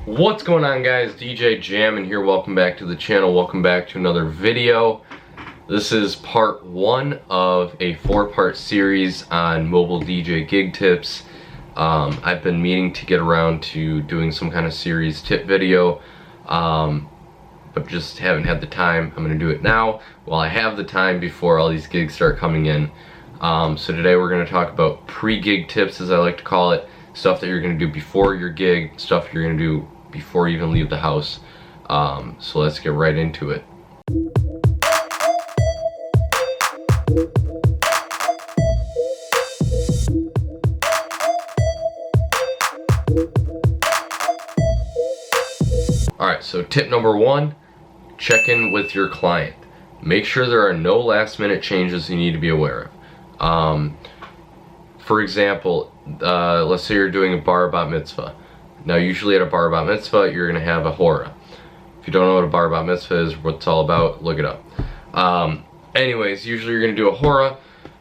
What's going on, guys? DJ JAMIN here. Welcome back to the channel. Welcome back to another video. This is part one of a four-part series on mobile DJ gig tips. I've been meaning to get around to doing some kind of series tip video, but just haven't had the time. I'm going to do it now while I have the time before all these gigs start coming in. So today we're going to talk about pre-gig tips, as I like to call it. Stuff that you're going to do before your gig, stuff you're going to do before you even leave the house. So let's get right into it. Alright, so tip number one, check in with your client. Make sure there are no last minute changes you need to be aware of. For example, let's say you're doing a bar bat mitzvah. Now usually at a bar bat mitzvah you're going to have a hora. If you don't know what a bar bat mitzvah is, what it's all about, look it up. Anyways, usually you're going to do a hora,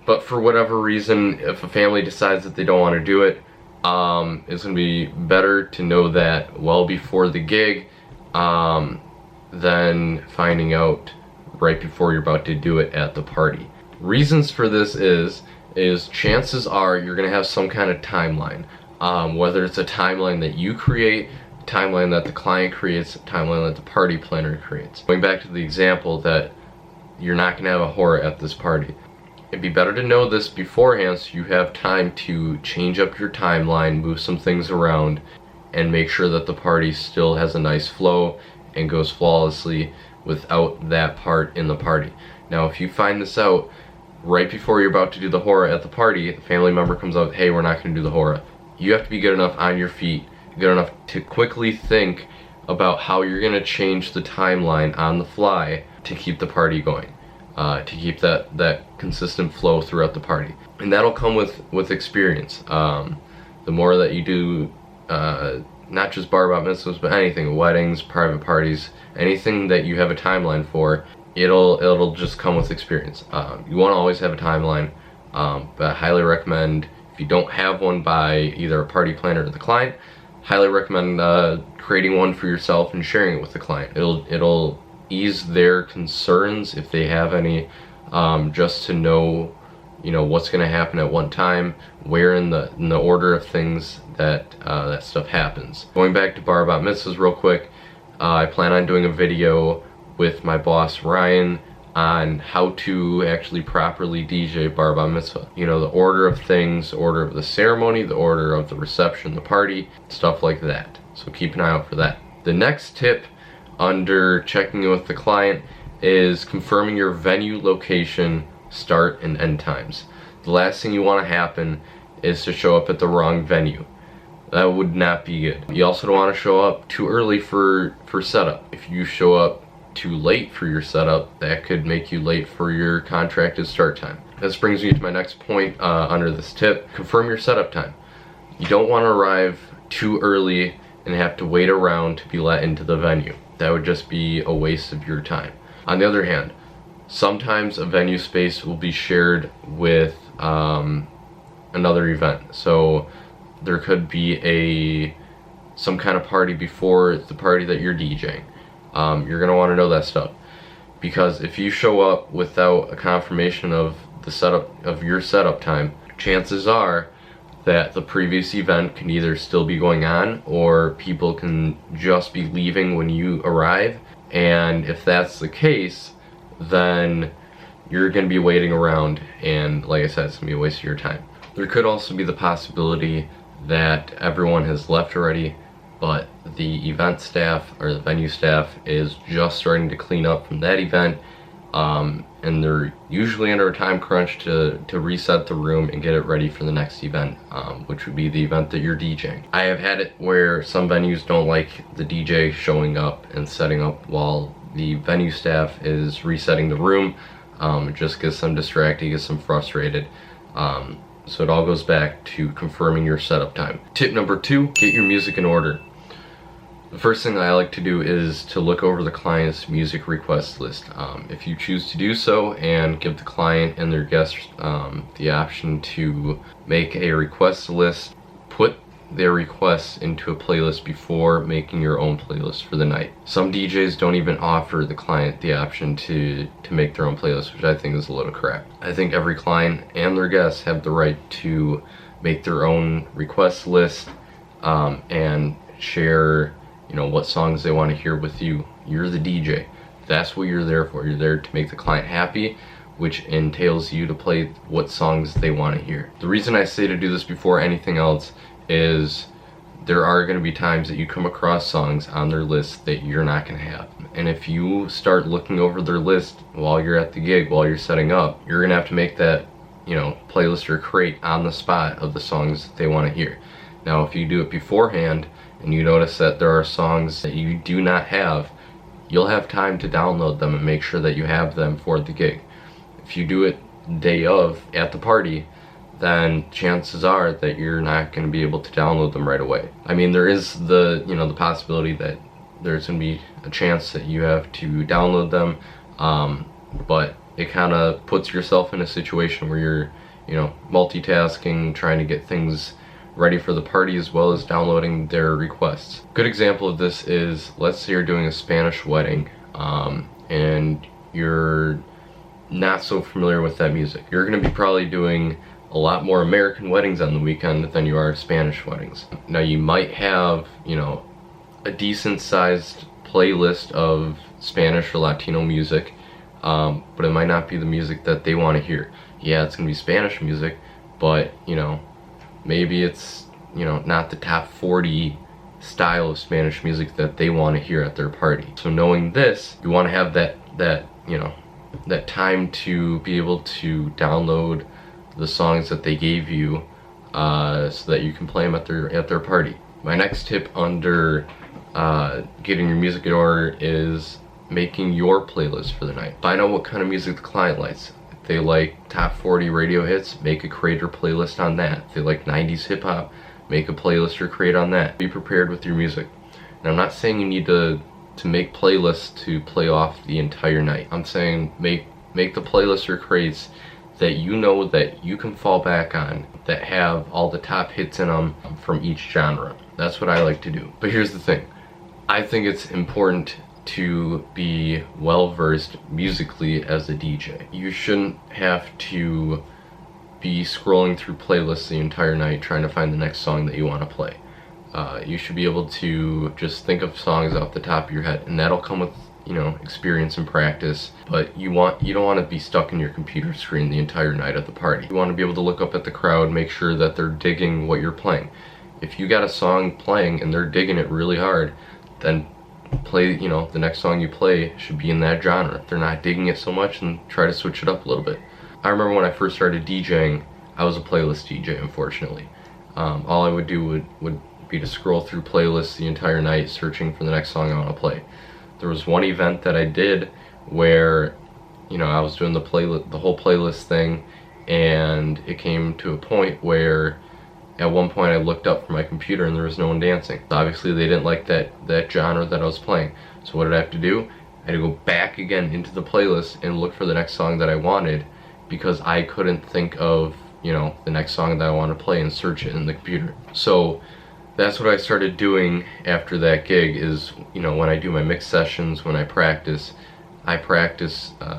but for whatever reason, if a family decides that they don't want to do it, it's going to be better to know that well before the gig than finding out right before you're about to do it at the party. Reasons for this is chances are you're going to have some kind of timeline. Whether it's a timeline that you create, a timeline that the client creates, a timeline that the party planner creates. Going back to the example that you're not going to have a hora at this party. It'd be better to know this beforehand so you have time to change up your timeline, move some things around, and make sure that the party still has a nice flow and goes flawlessly without that part in the party. Now if you find this out right before you're about to do the hora at the party, the family member comes up, hey, we're not going to do the hora. You have to be good enough on your feet, good enough to quickly think about how you're going to change the timeline on the fly to keep the party going, to keep that consistent flow throughout the party. And that'll come with experience. The more that you do, not just bar bat mitzvahs, but anything, weddings, private parties, anything that you have a timeline for, it'll just come with experience. You want to always have a timeline, but I highly recommend, if you don't have one by either a party planner or the client, highly recommend creating one for yourself and sharing it with the client. It'll ease their concerns if they have any, just to know, what's going to happen at one time, where in the order of things that that stuff happens. Going back to bar bat mitzvahs real quick, I plan on doing a video with my boss Ryan on how to actually properly DJ bar bat mitzvah. The order of things, order of the ceremony, the order of the reception, the party, stuff like that. So keep an eye out for that. The next tip under checking in with the client is confirming your venue location, start and end times. The last thing you want to happen is to show up at the wrong venue. That would not be good. You also don't want to show up too early for setup. If you show up too late for your setup, that could make you late for your contracted start time. This brings me to my next point under this tip. Confirm your setup time. You don't want to arrive too early and have to wait around to be let into the venue. That would just be a waste of your time. On the other hand, sometimes a venue space will be shared with another event. So there could be some kind of party before the party that you're DJing. You're going to want to know that stuff, because if you show up without a confirmation of the setup of your setup time, chances are that the previous event can either still be going on or people can just be leaving when you arrive. And if that's the case, then you're going to be waiting around, and like I said, it's going to be a waste of your time. There could also be the possibility that everyone has left already, but the event staff or the venue staff is just starting to clean up from that event, and they're usually under a time crunch to reset the room and get it ready for the next event, which would be the event that you're DJing. I have had it where some venues don't like the DJ showing up and setting up while the venue staff is resetting the room. It just gets them distracted, gets them frustrated. So it all goes back to confirming your setup time. Tip number two, get your music in order. The first thing I like to do is to look over the client's music request list. If you choose to do so and give the client and their guests the option to make a request list, put their requests into a playlist before making your own playlist for the night. Some DJs don't even offer the client the option to make their own playlist, which I think is a load of crap. I think every client and their guests have the right to make their own request list and share, you know, what songs they want to hear with you. You're the DJ. That's what you're there for. You're there to make the client happy, which entails you to play what songs they want to hear. The reason I say to do this before anything else is there are going to be times that you come across songs on their list that you're not going to have. And if you start looking over their list while you're at the gig, while you're setting up, you're going to have to make that, you know, playlist or create on the spot of the songs that they want to hear. Now, if you do it beforehand and you notice that there are songs that you do not have, you'll have time to download them and make sure that you have them for the gig. If you do it day of at the party, then chances are that you're not going to be able to download them right away. I mean, there is the, you know, the possibility that there's going to be a chance that you have to download them, but it kind of puts yourself in a situation where you're, you know, multitasking, trying to get things ready for the party as well as downloading their requests. Good example of this is, let's say you're doing a Spanish wedding and you're not so familiar with that music. You're going to be probably doing a lot more American weddings on the weekend than you are Spanish weddings. Now, you might have, you know, a decent sized playlist of Spanish or Latino music, but it might not be the music that they want to hear. Yeah, it's going to be Spanish music, but, you know, maybe it's, you know, not the top 40 style of Spanish music that they want to hear at their party. So knowing this, you want to have that you know, that time to be able to download the songs that they gave you so that you can play them at their party. My next tip under getting your music in order is making your playlist for the night. Find out what kind of music the client likes. If they like top 40 radio hits, make a creator playlist on that. If they like 90s hip hop, make a playlist or create on that. Be prepared with your music. And I'm not saying you need to make playlists to play off the entire night. I'm saying make the playlists or crates that you know that you can fall back on, that have all the top hits in them from each genre. That's what I like to do. But here's the thing. I think it's important to be well versed musically as a DJ. You shouldn't have to be scrolling through playlists the entire night trying to find the next song that you want to play. You should be able to just think of songs off the top of your head, and that'll come with, you know, experience and practice. But you don't want to be stuck in your computer screen the entire night at the party. You want to be able to look up at the crowd, make sure that they're digging what you're playing. If you got a song playing and they're digging it really hard, then play, you know, the next song you play should be in that genre. If they're not digging it so much, then try to switch it up a little bit. I remember when I first started DJing, I was a playlist DJ, unfortunately. All I would do would be to scroll through playlists the entire night searching for the next song I want to play. There was one event that I did where, you know, I was doing the whole playlist thing, and it came to a point where at one point I looked up from my computer and there was no one dancing. Obviously they didn't like that genre that I was playing. So what did I have to do? I had to go back again into the playlist and look for the next song that I wanted, because I couldn't think of, you know, the next song that I want to play and search it in the computer. So that's what I started doing after that gig is, you know, when I do my mix sessions, when I practice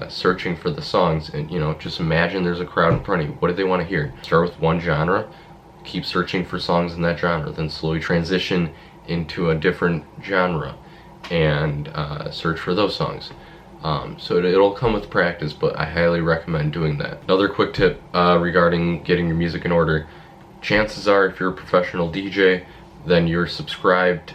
searching for the songs, and, you know, just imagine there's a crowd in front of you. What do they want to hear? Start with one genre, keep searching for songs in that genre, then slowly transition into a different genre and search for those songs. So it'll come with practice, but I highly recommend doing that. Another quick tip regarding getting your music in order. Chances are, if you're a professional DJ, then you're subscribed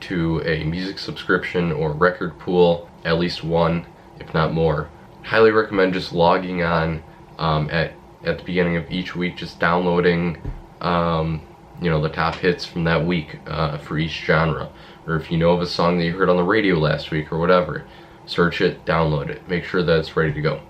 to a music subscription or record pool, at least one, if not more. Highly recommend just logging on at the beginning of each week, just downloading you know, the top hits from that week for each genre. Or if you know of a song that you heard on the radio last week or whatever, search it, download it, make sure that it's ready to go.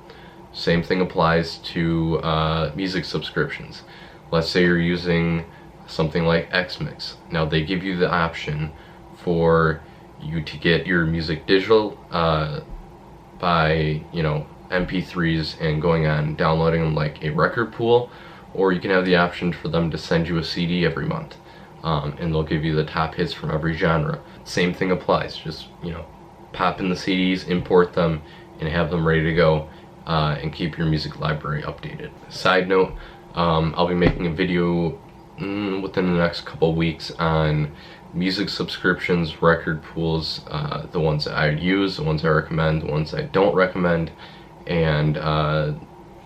Same thing applies to music subscriptions. Let's say you're using something like Xmix. Now they give you the option for you to get your music digital by, you know, MP3s and going on downloading them like a record pool, or you can have the option for them to send you a CD every month, and they'll give you the top hits from every genre. Same thing applies. Just, you know, pop in the CDs, import them, and have them ready to go, and keep your music library updated. Side note, I'll be making a video within the next couple weeks on music subscriptions, record pools, the ones that I use, the ones I recommend, the ones I don't recommend, and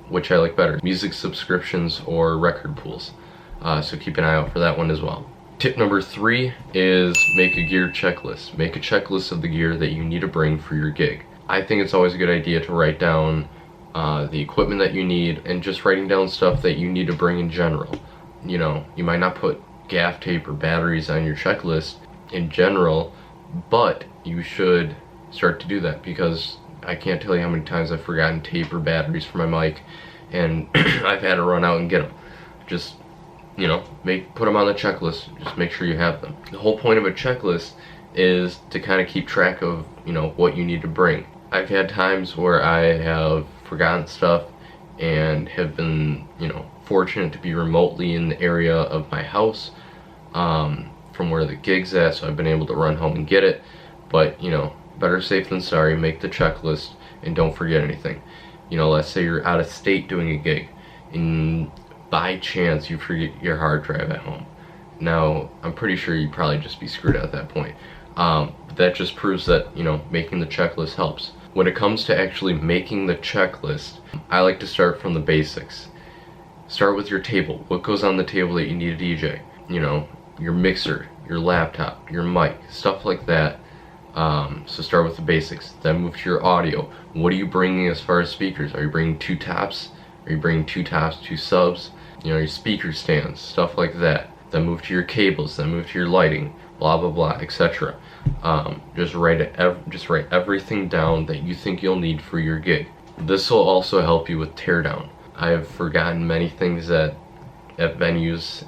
which I like better, music subscriptions or record pools. So keep an eye out for that one as well. Tip number 3 is make a gear checklist. Make a checklist of the gear that you need to bring for your gig. I think it's always a good idea to write down the equipment that you need, and just writing down stuff that you need to bring in general. You know, you might not put gaff tape or batteries on your checklist in general, but you should start to do that, because I can't tell you how many times I've forgotten tape or batteries for my mic, and I've had to run out and get them. Just, you know, put them on the checklist. Just make sure you have them. The whole point of a checklist is to kind of keep track of, you know, what you need to bring. I've had times where I have forgotten stuff and have been, you know, fortunate to be remotely in the area of my house, from where the gig's at, so I've been able to run home and get it. But, you know, better safe than sorry. Make the checklist and don't forget anything. You know, let's say you're out of state doing a gig and by chance you forget your hard drive at home. Now, I'm pretty sure you'd probably just be screwed at that point. But that just proves that, you know, making the checklist helps. When it comes to actually making the checklist, I like to start from the basics. Start with your table. What goes on the table that you need a DJ? You know, your mixer, your laptop, your mic, stuff like that. So start with the basics. Then move to your audio. What are you bringing as far as speakers? Are you bringing 2 tops? Are you bringing 2 tops, 2 subs? You know, your speaker stands, stuff like that. Then move to your cables. Then move to your lighting, blah blah blah, etc. Just write everything down that you think you'll need for your gig. This will also help you with teardown. I have forgotten many things at venues,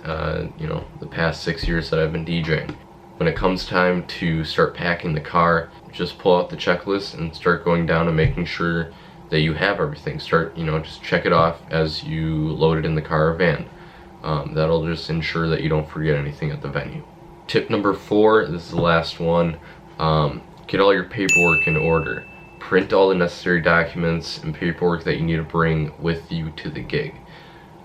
you know, the past 6 years that I've been DJing. When it comes time to start packing the car, just pull out the checklist and start going down and making sure that you have everything. Start, you know, just check it off as you load it in the car or van. That'll just ensure that you don't forget anything at the venue. Tip number 4, this is the last one, get all your paperwork in order. Print all the necessary documents and paperwork that you need to bring with you to the gig.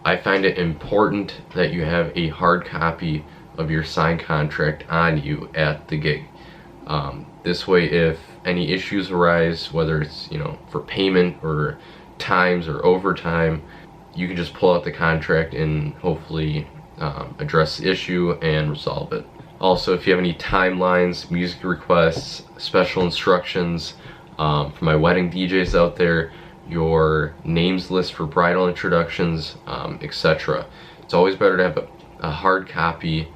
I find it important that you have a hard copy of your signed contract on you at the gig. This way, if any issues arise, whether it's, you know, for payment or times or overtime, you can just pull out the contract and hopefully address the issue and resolve it. Also, if you have any timelines, music requests, special instructions, for my wedding DJs out there, your names list for bridal introductions, etc. It's always better to have a hard copy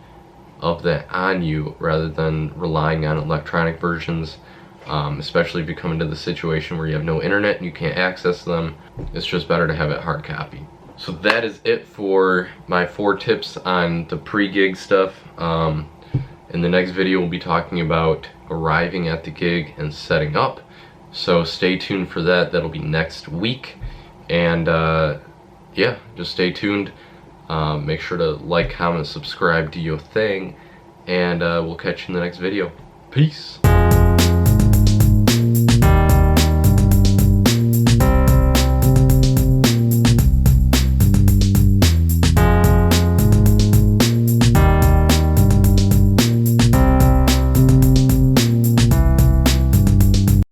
of that on you rather than relying on electronic versions, especially if you come into the situation where you have no internet and you can't access them. It's just better to have it hard copy. So that is it for my 4 tips on the pre-gig stuff. In the next video we'll be talking about arriving at the gig and setting up. So stay tuned for that. That'll be next week. And yeah, just stay tuned. Make sure to like, comment, subscribe, do your thing. And we'll catch you in the next video. Peace.